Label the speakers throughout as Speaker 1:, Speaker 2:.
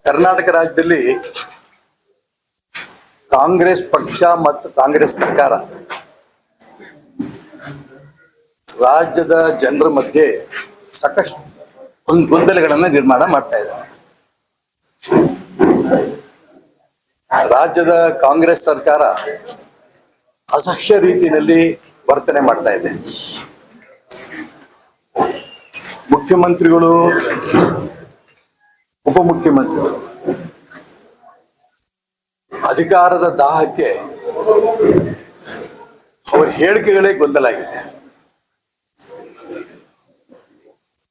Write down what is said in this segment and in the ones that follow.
Speaker 1: ಕರ್ನಾಟಕ ರಾಜ್ಯದಲ್ಲಿ ಕಾಂಗ್ರೆಸ್ ಪಕ್ಷ ಮತ್ತು ಕಾಂಗ್ರೆಸ್ ಸರ್ಕಾರ ರಾಜ್ಯದ ಜನರ ಮಧ್ಯೆ ಸಾಕಷ್ಟು ಗೊಂದಲಗಳನ್ನು ನಿರ್ಮಾಣ ಮಾಡ್ತಾ ಇದ್ದಾರೆ. ರಾಜ್ಯದ ಕಾಂಗ್ರೆಸ್ ಸರ್ಕಾರ ಅಸಹ್ಯ ರೀತಿಯಲ್ಲಿ ವರ್ತನೆ ಮಾಡ್ತಾ ಇದೆ. ಮುಖ್ಯಮಂತ್ರಿಗಳು, ಉಪಮುಖ್ಯಮಂತ್ರಿಗಳು ಅಧಿಕಾರದ ದಾಹಕ್ಕೆ ಅವರ ಹೇಳಿಕೆಗಳೇ ಗೊಂದಲ ಆಗಿದೆ.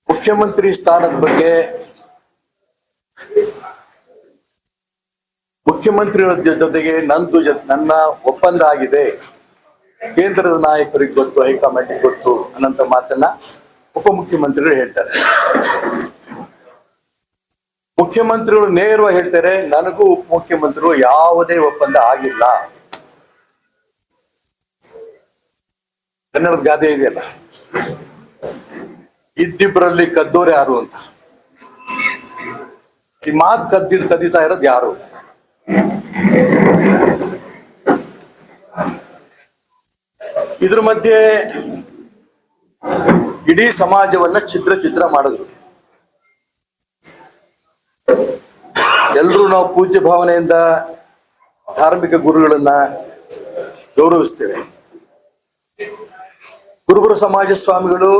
Speaker 1: ಮುಖ್ಯಮಂತ್ರಿ ಸ್ಥಾನದ ಬಗ್ಗೆ ಮುಖ್ಯಮಂತ್ರಿಗಳ ಜೊತೆಗೆ ನನ್ನ ಒಪ್ಪಂದ ಆಗಿದೆ, ಕೇಂದ್ರದ ನಾಯಕರಿಗೆ ಗೊತ್ತು, ಹೈಕಮಾಂಡಿಗೆ ಗೊತ್ತು ಅನ್ನೋಂಥ ಮಾತನ್ನ ಉಪಮುಖ್ಯಮಂತ್ರಿಗಳು ಹೇಳ್ತಾರೆ. ಮುಖ್ಯಮಂತ್ರಿಗಳು ನೇರವಾಗಿ ಹೇಳ್ತಾರೆ, ನನಗೂ ಉಪಮುಖ್ಯಮಂತ್ರಿಗಳು ಯಾವುದೇ ಒಪ್ಪಂದ ಆಗಿಲ್ಲ. ಕನ್ನಡದ ಗಾದೆ ಇದೆಯಲ್ಲ, ಇದ್ದಿಬ್ಬರಲ್ಲಿ ಕದ್ದೋರು ಯಾರು ಅಂತ. ಈ ಮಾತು ಕದೀತಾ ಇರೋದು ಯಾರು? ಇದ್ರ ಮಧ್ಯೆ ಇಡೀ ಸಮಾಜವನ್ನ ಛಿದ್ರ ಮಾಡಿದ್ರು. ಎಲ್ಲರೂ ನಾವು ಪೂಜ್ಯ ಭಾವನೆಯಿಂದ ಧಾರ್ಮಿಕ ಗುರುಗಳನ್ನ ಗೌರವಿಸ್ತೇವೆ. ಕುರುಬರ ಸಮಾಜ ಸ್ವಾಮಿಗಳು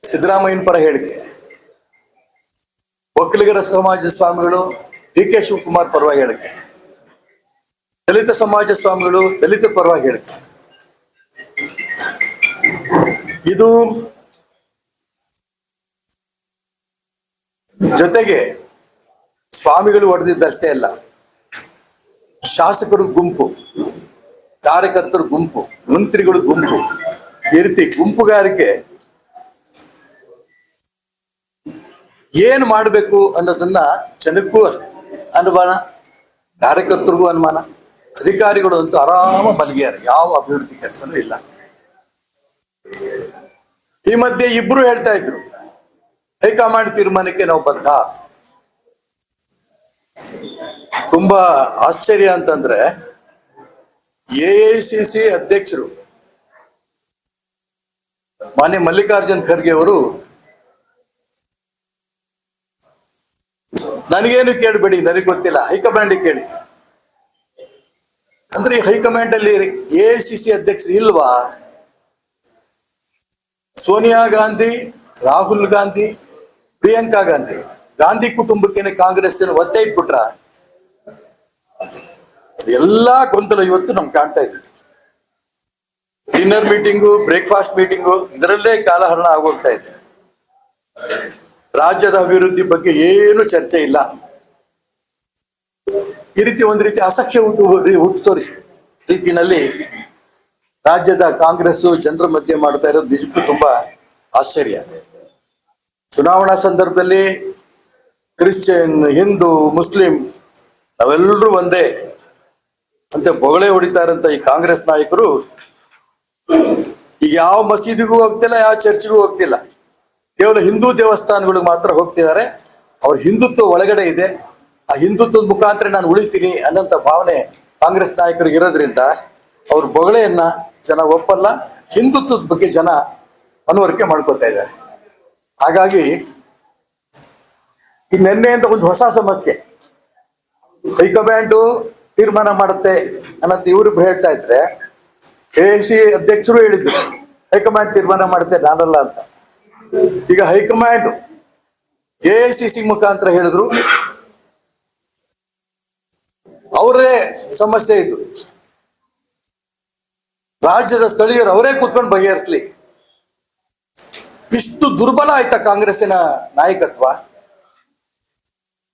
Speaker 1: ಸಿದ್ದರಾಮಯ್ಯನ ಪರ ಹೇಳಿಕೆ, ಒಕ್ಕಲಿಗರ ಸಮಾಜ ಸ್ವಾಮಿಗಳು ಡಿ ಕೆ ಶಿವಕುಮಾರ್ ಪರವಾಗಿ ಹೇಳಿಕೆ, ದಲಿತ ಸಮಾಜ ಸ್ವಾಮಿಗಳು ದಲಿತ ಪರವಾಗಿ ಹೇಳಿಕೆ. ಇದು ಜೊತೆಗೆ ಸ್ವಾಮಿಗಳು ಹೊಡೆದಿದ್ದಷ್ಟೇ ಅಲ್ಲ, ಶಾಸಕರು ಗುಂಪು, ಕಾರ್ಯಕರ್ತರು ಗುಂಪು, ಮಂತ್ರಿಗಳು ಗುಂಪು, ಈ ರೀತಿ ಗುಂಪುಗಾರಿಕೆ ಏನು ಮಾಡಬೇಕು ಅನ್ನೋದನ್ನ ಜನಕ್ಕೂ ಅನುಮಾನ, ಕಾರ್ಯಕರ್ತರಿಗೂ ಅನುಮಾನ, ಅಧಿಕಾರಿಗಳು ಅಂತೂ ಆರಾಮ ಮಲಗಿಯಾರೆ, ಯಾವ ಅಭಿವೃದ್ಧಿ ಕೆಲಸನೂ ಇಲ್ಲ. ಈ ಮಧ್ಯೆ ಇಬ್ರು ಹೇಳ್ತಾ ಇದ್ರು, ಹೈಕಮಾಂಡ್ ತೀರ್ಮಾನಕ್ಕೆ ನಾವು ಬದ್ಧ. ತುಂಬಾ ಆಶ್ಚರ್ಯ ಅಂತಂದ್ರೆ, AICC ಅಧ್ಯಕ್ಷರು ಮಾನ್ಯ ಮಲ್ಲಿಕಾರ್ಜುನ್ ಖರ್ಗೆ ಅವರು ನನಗೇನು ಕೇಳಬೇಡಿ, ನನಗೆ ಗೊತ್ತಿಲ್ಲ, ಹೈಕಮಾಂಡ್ ಕೇಳಿ ಅಂದ್ರೆ ಈ ಹೈಕಮಾಂಡ್ ಅಲ್ಲಿ AICC ಅಧ್ಯಕ್ಷರು ಇಲ್ವಾ? ಸೋನಿಯಾ ಗಾಂಧಿ, ರಾಹುಲ್ ಗಾಂಧಿ, ಪ್ರಿಯಾಂಕಾ ಗಾಂಧಿ, ಗಾಂಧಿ ಕುಟುಂಬಕ್ಕೆ ಕಾಂಗ್ರೆಸ್ ಒತ್ತೆ ಇಟ್ಬಿಟ್ರ? ಎಲ್ಲಾ ಗೊಂದಲ ಇವತ್ತು ನಮ್ಗೆ ಕಾಣ್ತಾ ಇದ್ದೀವಿ. ಡಿನ್ನರ್ ಮೀಟಿಂಗು, ಬ್ರೇಕ್ಫಾಸ್ಟ್ ಮೀಟಿಂಗು, ಇದರಲ್ಲೇ ಕಾಲಹರಣ ಆಗೋಗ್ತಾ ಇದೆ. ರಾಜ್ಯದ ಅಭಿವೃದ್ಧಿ ಬಗ್ಗೆ ಏನು ಚರ್ಚೆ ಇಲ್ಲ. ಈ ರೀತಿ ಒಂದು ರೀತಿ ಅಸಹ್ಯ ಹುಟ್ಟಿಸೋ ರೀತಿಯಲ್ಲಿ ರಾಜ್ಯದ ಕಾಂಗ್ರೆಸ್ ಜನರ ಮಧ್ಯೆ ಮಾಡ್ತಾ ಇರೋದು ನಿಜಕ್ಕೂ ತುಂಬಾ ಆಶ್ಚರ್ಯ. ಚುನಾವಣಾ ಸಂದರ್ಭದಲ್ಲಿ ಕ್ರಿಶ್ಚಿಯನ್, ಹಿಂದೂ, ಮುಸ್ಲಿಂ ನಾವೆಲ್ಲರೂ ಒಂದೇ ಅಂತ ಬೊಗಳೆ ಹೊಡಿತಾ ಇರೋಂಥ ಈ ಕಾಂಗ್ರೆಸ್ ನಾಯಕರು ಈಗ ಯಾವ ಮಸೀದಿಗೂ ಹೋಗ್ತಿಲ್ಲ, ಯಾವ ಚರ್ಚ್ಗೂ ಹೋಗ್ತಿಲ್ಲ, ಕೇವಲ ಹಿಂದೂ ದೇವಸ್ಥಾನಗಳಿಗೆ ಮಾತ್ರ ಹೋಗ್ತಿದ್ದಾರೆ. ಅವ್ರ ಹಿಂದುತ್ವ ಒಳಗಡೆ ಇದೆ, ಆ ಹಿಂದುತ್ವದ ಮುಖಾಂತರ ನಾನು ಉಳಿತೀನಿ ಅನ್ನೋಂಥ ಭಾವನೆ ಕಾಂಗ್ರೆಸ್ ನಾಯಕರಿಗೆ ಇರೋದ್ರಿಂದ ಅವ್ರ ಬೊಗಳೆಯನ್ನ ಜನ ಒಪ್ಪಲ್ಲ, ಹಿಂದುತ್ವದ ಬಗ್ಗೆ ಜನ ಮನವರಿಕೆ ಮಾಡ್ಕೋತಾ ಇದ್ದಾರೆ. ಹಾಗಾಗಿ ಈ ನಿನ್ನೆಯಿಂದ ಒಂದು ಹೊಸ ಸಮಸ್ಯೆ, ಹೈಕಮಾಂಡು ತೀರ್ಮಾನ ಮಾಡುತ್ತೆ ಅನ್ನೋದು ಇವರು ಹೇಳ್ತಾ ಇದ್ರೆ, AICC ಅಧ್ಯಕ್ಷರು ಹೇಳಿದ್ರು ಹೈಕಮಾಂಡ್ ತೀರ್ಮಾನ ಮಾಡುತ್ತೆ, ನಾನಲ್ಲ ಅಂತ. ಈಗ ಹೈಕಮಾಂಡ್ AICC ಮುಖಾಂತರ ಹೇಳಿದ್ರು, ಅವರೇ ಸಮಸ್ಯೆ ಇದು, ರಾಜ್ಯದ ಸ್ಥಳೀಯರು ಅವರೇ ಕೂತ್ಕೊಂಡು ಬಗೆಹರಿಸ್ಲಿ. ಇಷ್ಟು ದುರ್ಬಲ ಆಯ್ತಾ ಕಾಂಗ್ರೆಸ್ಸಿನ ನಾಯಕತ್ವ?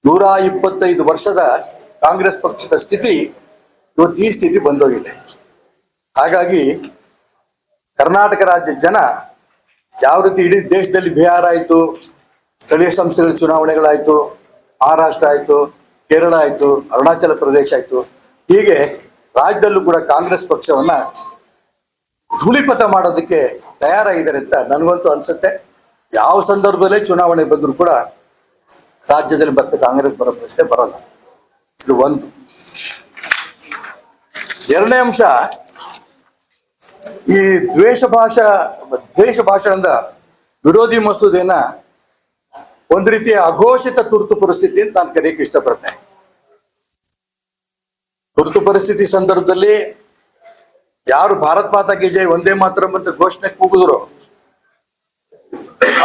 Speaker 1: 125 ವರ್ಷದ ಕಾಂಗ್ರೆಸ್ ಪಕ್ಷದ ಸ್ಥಿತಿ ಇವತ್ತು ಈ ಸ್ಥಿತಿ ಬಂದೋಗಿದೆ. ಹಾಗಾಗಿ ಕರ್ನಾಟಕ ರಾಜ್ಯದ ಜನ ಯಾವ ರೀತಿ ಇಡೀ ದೇಶದಲ್ಲಿ ಬಿಹಾರ ಆಯಿತು, ಸ್ಥಳೀಯ ಸಂಸ್ಥೆಗಳ ಚುನಾವಣೆಗಳಾಯಿತು, ಮಹಾರಾಷ್ಟ್ರ ಆಯಿತು, ಕೇರಳ ಆಯಿತು, ಅರುಣಾಚಲ ಪ್ರದೇಶ ಆಯಿತು, ಹೀಗೆ ರಾಜ್ಯದಲ್ಲೂ ಕೂಡ ಕಾಂಗ್ರೆಸ್ ಪಕ್ಷವನ್ನ ಧೂಳಿಪಥ ಮಾಡೋದಕ್ಕೆ ತಯಾರಾಗಿದ್ದಾರೆ ಅಂತ ನನಗಂತೂ ಅನ್ಸುತ್ತೆ. ಯಾವ ಸಂದರ್ಭದಲ್ಲೇ ಚುನಾವಣೆ ಬಂದರೂ ಕೂಡ ರಾಜ್ಯದಲ್ಲಿ ಮತ್ತೆ ಕಾಂಗ್ರೆಸ್ ಬರೋ ಪ್ರಶ್ನೆ ಬರೋಲ್ಲ. ಇದು ಒಂದು. ಎರಡನೇ ಅಂಶ, ಈ ದ್ವೇಷ ಭಾಷಣದ ವಿರೋಧಿ ಮಸೂದೆನ ಒಂದು ರೀತಿಯ ಅಘೋಷಿತ ತುರ್ತು ಪರಿಸ್ಥಿತಿ ಅಂತ ನಾನು ಕರೆಯಕ್ಕೆ ಇಷ್ಟಪಡ್ತೇನೆ. ತುರ್ತು ಪರಿಸ್ಥಿತಿ ಸಂದರ್ಭದಲ್ಲಿ ಯಾರು ಭಾರತ್ ಮಾತಾ ಕಿ ಜೈ ವಂದೇ ಮಾತರಂ ಅಂತ ಘೋಷಣೆ ಕೂಗಿದ್ರು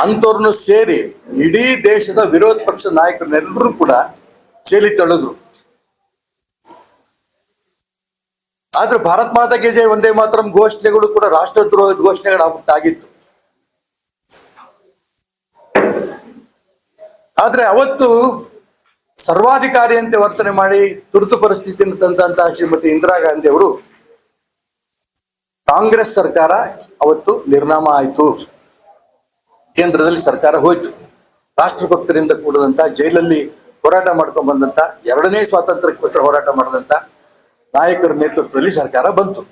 Speaker 1: ಅಂಥವ್ರನ್ನು ಸೇರಿ ಇಡೀ ದೇಶದ ವಿರೋಧ ಪಕ್ಷ ನಾಯಕರನ್ನೆಲ್ಲರೂ ಕೂಡ ಜೈಲಿ ತಳ್ಳಿದ್ರು. ಆದ್ರೆ ಭಾರತ್ ಮಾತಾ ಕಿ ಜೈ ವಂದೇ ಮಾತರಂ ಘೋಷಣೆಗಳು ಕೂಡ ರಾಷ್ಟ್ರದ್ರೋಹದ ಘೋಷಣೆಗಳಾಗಿತ್ತು. ಆದ್ರೆ ಅವತ್ತು ಸರ್ವಾಧಿಕಾರಿಯಂತೆ ವರ್ತನೆ ಮಾಡಿ ತುರ್ತು ಪರಿಸ್ಥಿತಿಯನ್ನು ತಂದಂತಹ ಶ್ರೀಮತಿ ಇಂದಿರಾ ಗಾಂಧಿ ಅವರು ಕಾಂಗ್ರೆಸ್ ಸರ್ಕಾರ ಅವತ್ತು ನಿರ್ನಾಮ ಆಯಿತು. ಕೇಂದ್ರದಲ್ಲಿ ಸರ್ಕಾರ ಹೋಯ್ತು. ರಾಷ್ಟ್ರಭಕ್ತರಿಂದ ಕೂಡಿದಂತ, ಜೈಲಲ್ಲಿ ಹೋರಾಟ ಮಾಡ್ಕೊಂಡು ಬಂದಂತ, ಎರಡನೇ ಸ್ವಾತಂತ್ರ್ಯಕ್ಕೋಸ್ಕರ ಹೋರಾಟ ಮಾಡಿದಂತ ನಾಯಕರ ನೇತೃತ್ವದಲ್ಲಿ ಸರ್ಕಾರ ಬಂತು.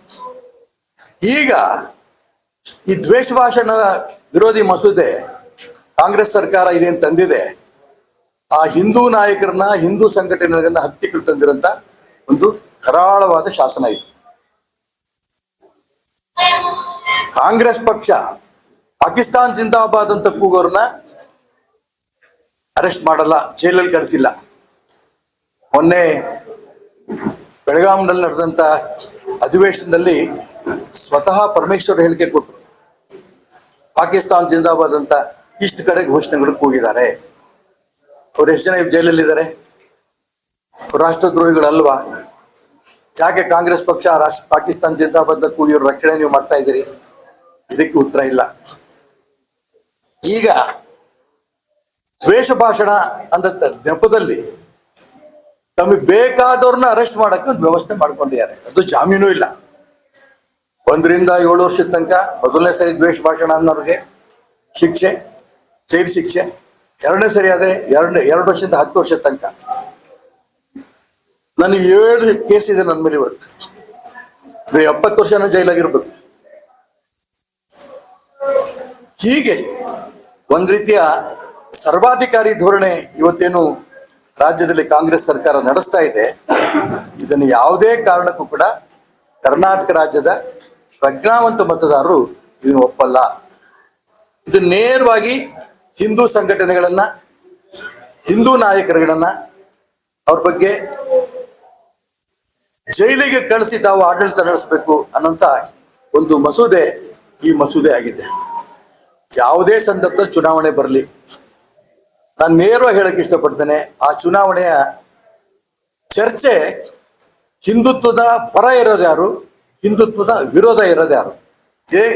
Speaker 1: ಈಗ ಈ ದ್ವೇಷ ಭಾಷಣ ವಿರೋಧಿ ಮಸೂದೆ ಕಾಂಗ್ರೆಸ್ ಸರ್ಕಾರ ಇದೇನು ತಂದಿದೆ, ಆ ಹಿಂದೂ ನಾಯಕರನ್ನ, ಹಿಂದೂ ಸಂಘಟನೆಗಳನ್ನ ಹತ್ತಿಕ್ಕಲು ತಂದಿರಂತ ಒಂದು ಕರಾಳವಾದ ಶಾಸನ ಇದು. ಕಾಂಗ್ರೆಸ್ ಪಕ್ಷ ಪಾಕಿಸ್ತಾನ್ ಜಿಂದಾಬಾದ್ ಅಂತ ಕೂಗೋರ್ನ ಅರೆಸ್ಟ್ ಮಾಡಲ್ಲ, ಜೈಲಲ್ಲಿ ಕಳಿಸಿಲ್ಲ. ಮೊನ್ನೆ ಬೆಳಗಾಂನಲ್ಲಿ ನಡೆದಂತ ಅಧಿವೇಶನದಲ್ಲಿ ಸ್ವತಃ ಪರಮೇಶ್ವರ್ ಹೇಳಿಕೆ ಕೊಟ್ಟರು, ಪಾಕಿಸ್ತಾನ್ ಜಿಂದಾಬಾದ್ ಅಂತ ಇಷ್ಟು ಕಡೆ ಘೋಷಣೆಗಳು ಕೂಗಿದ್ದಾರೆ. ಅವ್ರು ಎಷ್ಟು ಜನ ಜೈಲಲ್ಲಿದ್ದಾರೆ? ರಾಷ್ಟ್ರದ್ರೋಹಿಗಳಲ್ವಾ? ಯಾಕೆ ಕಾಂಗ್ರೆಸ್ ಪಕ್ಷ ಪಾಕಿಸ್ತಾನ್ ಜಿಂದಾಬಾದ್ ಕೂಗಿರೋ ರಕ್ಷಣೆ ನೀವು ಮಾಡ್ತಾ ಇದ್ದೀರಿ? ಇದಕ್ಕೆ ಉತ್ತರ ಇಲ್ಲ. ಈಗ ದ್ವೇಷ ಭಾಷಣ ಅಂದ ನೆಪದಲ್ಲಿ ತಮಗೆ ಬೇಕಾದವ್ರನ್ನ ಅರೆಸ್ಟ್ ಮಾಡಕ್ಕೆ ಒಂದು ವ್ಯವಸ್ಥೆ ಮಾಡ್ಕೊಂಡಿದ್ದಾರೆ. ಅದು ಜಾಮೀನು ಇಲ್ಲ. 1 ರಿಂದ 7 ವರ್ಷದ ತನಕ ಮೊದಲನೇ ಸರಿ ದ್ವೇಷ ಭಾಷಣ ಅನ್ನೋರಿಗೆ ಶಿಕ್ಷೆ, ಜೈಲು ಶಿಕ್ಷೆ. ಎರಡನೇ ಸರಿ ಅದೇ 2 ವರ್ಷದಿಂದ 10 ವರ್ಷದ ತನಕ. ನನಗೆ 7 ಕೇಸ್ ಇದೆ ನನ್ನ ಮೇಲೆ ಇವತ್ತು. 70 ವರ್ಷನ ಜೈಲಾಗಿರ್ಬೇಕು. ಹೀಗೆ ಒಂದ್ ರೀತಿಯ ಸರ್ವಾಧಿಕಾರಿ ಧೋರಣೆ ಇವತ್ತೇನು ರಾಜ್ಯದಲ್ಲಿ ಕಾಂಗ್ರೆಸ್ ಸರ್ಕಾರ ನಡೆಸ್ತಾ ಇದೆ, ಇದನ್ನು ಯಾವುದೇ ಕಾರಣಕ್ಕೂ ಕೂಡ ಕರ್ನಾಟಕ ರಾಜ್ಯದ ಪ್ರಜ್ಞಾವಂತ ಮತದಾರರು ಇದನ್ನು ಒಪ್ಪಲ್ಲ. ಇದು ನೇರವಾಗಿ ಹಿಂದೂ ಸಂಘಟನೆಗಳನ್ನ, ಹಿಂದೂ ನಾಯಕರುಗಳನ್ನ, ಅವ್ರ ಬಗ್ಗೆ ಜೈಲಿಗೆ ಕಳಿಸಿ ತಾವು ಆಡಳಿತ ನಡೆಸಬೇಕು ಅನ್ನೋಂಥ ಒಂದು ಮಸೂದೆ ಈ ಮಸೂದೆ ಆಗಿದೆ. ಯಾವುದೇ ಸಂದರ್ಭದಲ್ಲಿ ಚುನಾವಣೆ ಬರಲಿ, ನಾನು ನೇರವಾಗಿ ಹೇಳಕ್ಕೆ ಇಷ್ಟಪಡ್ತೇನೆ, ಆ ಚುನಾವಣೆಯ ಚರ್ಚೆ ಹಿಂದುತ್ವದ ಪರ ಇರೋದು ಯಾರು, ಹಿಂದುತ್ವದ ವಿರೋಧ ಇರೋದು ಯಾರು,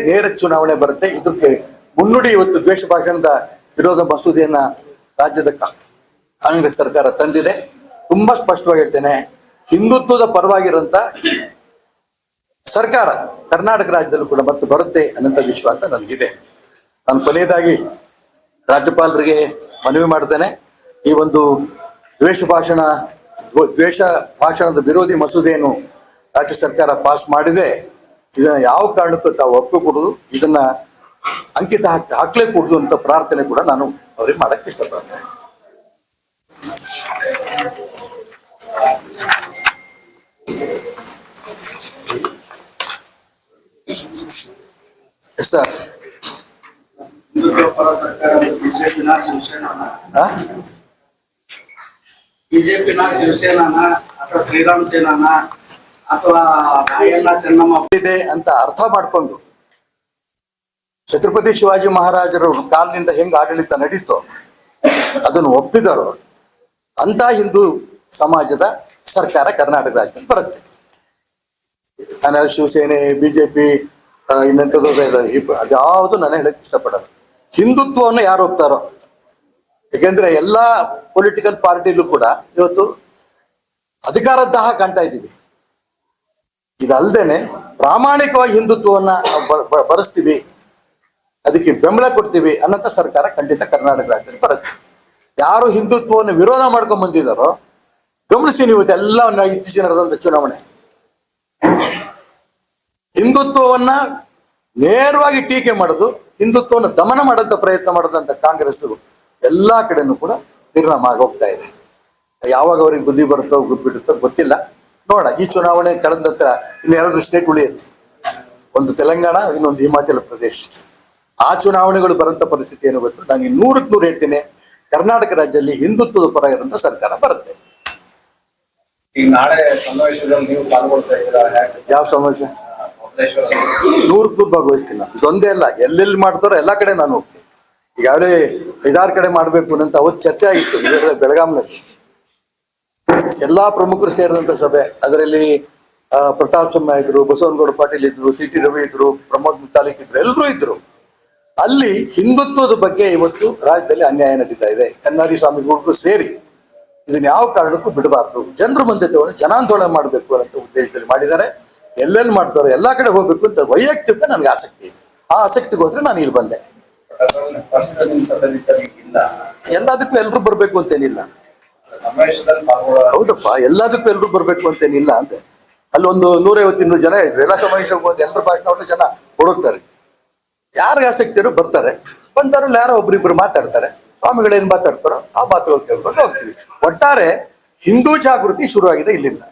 Speaker 1: ನೇರ ಚುನಾವಣೆ ಬರುತ್ತೆ. ಇದಕ್ಕೆ ಮುನ್ನುಡಿ ಇವತ್ತು ದ್ವೇಷ ಭಾಷಣದ ವಿರೋಧ ಮಸೂದೆಯನ್ನ ರಾಜ್ಯದ ಕಾಂಗ್ರೆಸ್ ಸರ್ಕಾರ ತಂದಿದೆ. ತುಂಬಾ ಸ್ಪಷ್ಟವಾಗಿ ಹೇಳ್ತೇನೆ, ಹಿಂದುತ್ವದ ಪರವಾಗಿರೋಂಥ ಸರ್ಕಾರ ಕರ್ನಾಟಕ ರಾಜ್ಯದಲ್ಲೂ ಕೂಡ ಮತ್ತೆ ಬರುತ್ತೆ ಅನ್ನೋಂಥ ವಿಶ್ವಾಸ ನನಗಿದೆ. ನಾನು ಕೊನೆಯದಾಗಿ ರಾಜ್ಯಪಾಲರಿಗೆ ಮನವಿ ಮಾಡ್ತೇನೆ, ಈ ಒಂದು ದ್ವೇಷ ಭಾಷಣದ ವಿರೋಧಿ ಮಸೂದೆಯನ್ನು ರಾಜ್ಯ ಸರ್ಕಾರ ಪಾಸ್ ಮಾಡಿದೆ, ಇದನ್ನ ಯಾವ ಕಾರಣಕ್ಕೂ ತಾವು ಒಪ್ಪಿಕೊಡುದು, ಇದನ್ನ ಅಂಕಿತ ಹಾಕ್ಲೇ ಕೊಡುದು ಅಂತ ಪ್ರಾರ್ಥನೆ ಕೂಡ ನಾನು ಅವ್ರಿಗೆ ಮಾಡಕ್ಕೆ ಇಷ್ಟಪಡ್ತೇನೆ. ಸರ್,
Speaker 2: ಬಿಜೆಪಿನ ಶಿವಸೇನಾನ ಅಥವಾ ಶ್ರೀರಾಮ್ ಸೇನಾನ ಅಥವಾ
Speaker 1: ಇದೆ ಅಂತ ಅರ್ಥ ಮಾಡಿಕೊಂಡು ಛತ್ರಪತಿ ಶಿವಾಜಿ ಮಹಾರಾಜರವರು ಕಾಲದಿಂದ ಹೆಂಗ್ ಆಡಳಿತ ನಡೀತೋ ಅದನ್ನು ಒಪ್ಪಿದರು ಅಂತ ಹಿಂದೂ ಸಮಾಜದ ಸರ್ಕಾರ ಕರ್ನಾಟಕ ರಾಜ್ಯದಲ್ಲಿ ಬರುತ್ತೆ. ನಾನು ಶಿವಸೇನೆ, ಬಿಜೆಪಿ, ಇನ್ನೆಂಥದ್ದು ಅದ್ಯಾವುದು ನಾನು ಹೇಳಕ್ ಇಷ್ಟಪಡಲ್ಲ. ಹಿಂದುತ್ವವನ್ನು ಯಾರು ಹೋಗ್ತಾರೋ, ಯಾಕೆಂದ್ರೆ ಎಲ್ಲಾ ಪೊಲಿಟಿಕಲ್ ಪಾರ್ಟಿಲೂ ಕೂಡ ಇವತ್ತು ಅಧಿಕಾರದ ದಾಹ ಕಾಣ್ತಾ ಇದ್ದೀವಿ. ಇದಲ್ದೇನೆ ಪ್ರಾಮಾಣಿಕವಾಗಿ ಹಿಂದುತ್ವವನ್ನ ಬರೆಸ್ತೀವಿ, ಅದಕ್ಕೆ ಬೆಂಬಲ ಕೊಡ್ತೀವಿ ಅನ್ನೋಂಥ ಸರ್ಕಾರ ಖಂಡಿತ ಕರ್ನಾಟಕ ರಾಜ್ಯದಲ್ಲಿ ಬರುತ್ತೆ. ಯಾರು ಹಿಂದುತ್ವವನ್ನು ವಿರೋಧ ಮಾಡ್ಕೊಂಡ್ ಬಂದಿದ್ದಾರೋ ಗಮನಿಸಿ ನೀವು, ಇದೆಲ್ಲ ಇತ್ತೀಚಿನ ನಡೆದಂತ ಚುನಾವಣೆ ಹಿಂದುತ್ವವನ್ನ ನೇರವಾಗಿ ಟೀಕೆ ಮಾಡೋದು, ಹಿಂದುತ್ವವನ್ನು ದಮನ ಮಾಡೋಂಥ ಪ್ರಯತ್ನ ಮಾಡೋದಂತ ಕಾಂಗ್ರೆಸ್ ಎಲ್ಲಾ ಕಡೆನೂ ಕೂಡ ಪರಿಣಾಮ ಆಗಿ ಹೋಗ್ತಾ ಇದೆ. ಯಾವಾಗ ಅವ್ರಿಗೆ ಬುದ್ಧಿ ಬರುತ್ತೋ ಬಿಡುತ್ತೋ ಗೊತ್ತಿಲ್ಲ. ನೋಡೋಣ. ಈ ಚುನಾವಣೆ ಕಳೆದ ನಂತರ ಇನ್ನು 2 ಸ್ಟೇಟ್ ಉಳಿಯುತ್ತೆ, ಒಂದು ತೆಲಂಗಾಣ, ಇನ್ನೊಂದು ಹಿಮಾಚಲ ಪ್ರದೇಶ. ಆ ಚುನಾವಣೆಗಳು ಬರೋಂಥ ಪರಿಸ್ಥಿತಿ ಏನು ಗೊತ್ತು. ನಾನು 100ಕ್ಕೆ 100 ಹೇಳ್ತೇನೆ, ಕರ್ನಾಟಕ ರಾಜ್ಯದಲ್ಲಿ ಹಿಂದುತ್ವದ ಪರ ಇರೋಂಥ ಸರ್ಕಾರ ಬರುತ್ತೆ.
Speaker 2: ಈಗ ನಾಳೆ ಸಮಾವೇಶದಲ್ಲಿ ನೀವು ಪಾಲ್ಗೊಳ್ತಾ ಇದ್ದೀರಾ?
Speaker 1: ಯಾವ ಸಮಾವೇಶ? 100ಕ್ಕೆ 100 ಭಾಗವಹಿಸ್ತೀನಿ ನಾನು. ಇದೊಂದೇ ಅಲ್ಲ, ಎಲ್ಲೆಲ್ಲಿ ಮಾಡ್ತಾರೋ ಎಲ್ಲ ಕಡೆ ನಾನು ಹೋಗ್ತೀನಿ. ಈಗಾಗಲೇ 5-6 ಕಡೆ ಮಾಡಬೇಕು ಅಂತ ಅವತ್ತು ಚರ್ಚೆ ಆಗಿತ್ತು ಬೆಳಗಾಂನಲ್ಲಿ. ಎಲ್ಲಾ ಪ್ರಮುಖರು ಸೇರಿದಂಥ ಸಭೆ. ಅದರಲ್ಲಿ ಪ್ರತಾಪ್ ಸಿಂಹ ಇದ್ರು, ಬಸವನಗೌಡ ಪಾಟೀಲ್ ಇದ್ರು, CT ರವಿ ಇದ್ರು, ಪ್ರಮೋದ್ ಮುತಾಲಿಕ್ ಇದ್ರು, ಎಲ್ಲರೂ ಇದ್ರು. ಅಲ್ಲಿ ಹಿಂದುತ್ವದ ಬಗ್ಗೆ ಇವತ್ತು ರಾಜ್ಯದಲ್ಲಿ ಅನ್ಯಾಯ ನಡೀತಾ ಇದೆ. ಕನ್ನಾರಿ ಸ್ವಾಮಿಗಳಿಗೂ ಸೇರಿ ಇದನ್ನ ಯಾವ ಕಾರಣಕ್ಕೂ ಬಿಡಬಾರ್ದು, ಜನರ ಮುಂದೆ ತಗೊಂಡು ಜನಾಂದೋಲನ ಮಾಡಬೇಕು ಅನ್ನೋ ಉದ್ದೇಶದಲ್ಲಿ ಮಾಡಿದ್ದಾರೆ. ಎಲ್ಲೆಲ್ಲಿ ಮಾಡ್ತಾರೋ ಎಲ್ಲಾ ಕಡೆ ಹೋಗ್ಬೇಕು ಅಂತ ವೈಯಕ್ತಿಕ ನನಗೆ ಆಸಕ್ತಿ ಇದೆ. ಆ ಆಸಕ್ತಿಗೋಸ್ಕರ ನಾನು ಇಲ್ಲಿ ಬಂದೆ. ಎಲ್ಲದಕ್ಕೂ ಎಲ್ರು ಬರ್ಬೇಕು ಅಂತೇನಿಲ್ಲ. ಹೌದಪ್ಪ, ಎಲ್ಲದಕ್ಕೂ ಎಲ್ರು ಬರ್ಬೇಕು ಅಂತೇನಿಲ್ಲ ಅಂತೆ. ಅಲ್ಲೊಂದು 150-200 ಜನ ಇದ್ರು. ಎಲ್ಲ ಸಮಾವೇಶಕ್ಕೆ ಬಂದು ಎಲ್ಲರ ಭಾಷಣ ಜನ ಹೊಡೋಗ್ತಾರೆ. ಯಾರಿಗೆ ಆಸಕ್ತಿ ಇರೋ ಬರ್ತಾರೆ, ಬಂದವ್ರಲ್ಲಿ ಯಾರೋ ಒಬ್ರಿಬ್ರು ಮಾತಾಡ್ತಾರೆ. ಸ್ವಾಮಿಗಳೇನು ಮಾತಾಡ್ತಾರೋ ಆ ಮಾತುಗಳು ಕೇಳ್ಕೊಂಡು ಹೋಗ್ತೀವಿ. ಒಟ್ಟಾರೆ ಹಿಂದೂ ಜಾಗೃತಿ ಶುರುವಾಗಿದೆ ಇಲ್ಲಿಂದ.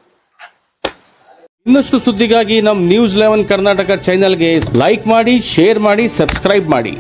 Speaker 3: ಇನ್ನಷ್ಟು ಸುದ್ದಿಗಾಗಿ ನಮ್ಮ News 11 ಕರ್ನಾಟಕ ಚಾನೆಲ್ಗೆ ಲೈಕ್ ಮಾಡಿ, ಶೇರ್ ಮಾಡಿ, ಸಬ್ಸ್ಕ್ರೈಬ್ ಮಾಡಿ.